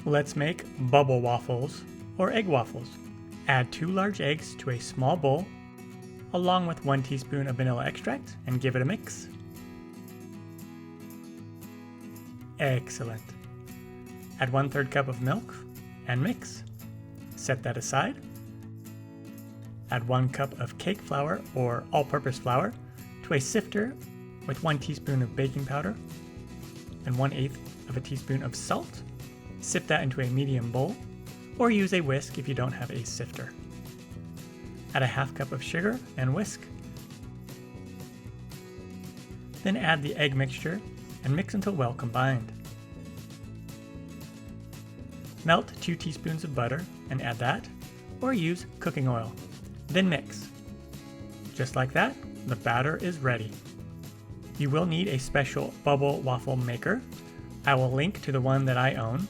Let's make bubble waffles or egg waffles. Add 2 large eggs to a small bowl along with 1 teaspoon of vanilla extract and give it a mix. Excellent. Add 1/3 cup of milk and mix. Set that aside. Add 1 cup of cake flour or all-purpose flour to a sifter with 1 teaspoon of baking powder and 1/8 of a teaspoon of salt. Sift that into a medium bowl or use a whisk if you don't have a sifter. Add a 1/2 cup of sugar and whisk. Then add the egg mixture and mix until well combined. Melt 2 teaspoons of butter and add that, or use cooking oil. Then mix. Just like that, the batter is ready. You will need a special bubble waffle maker. I will link to the one that I own.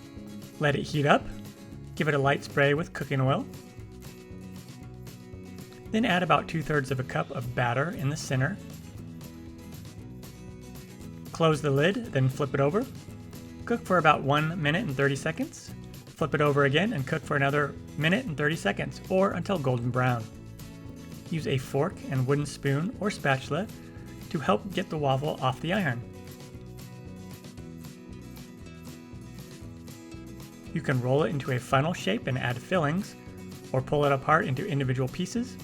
Let it heat up. Give it a light spray with cooking oil. Then add about 2/3 of a cup of batter in the center. Close the lid, then flip it over. Cook for about 1 minute and 30 seconds. Flip it over again and cook for another minute and 30 seconds, or until golden brown. Use a fork and wooden spoon or spatula to help get the waffle off the iron. You can roll it into a funnel shape and add fillings, or pull it apart into individual pieces,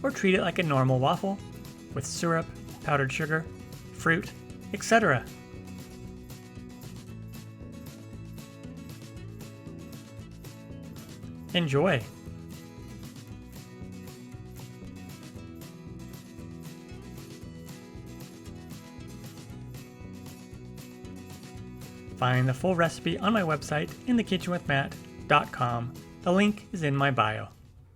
or treat it like a normal waffle with syrup, powdered sugar, fruit, etc. Enjoy! Find the full recipe on my website, inthekitchenwithmatt.com. The link is in my bio.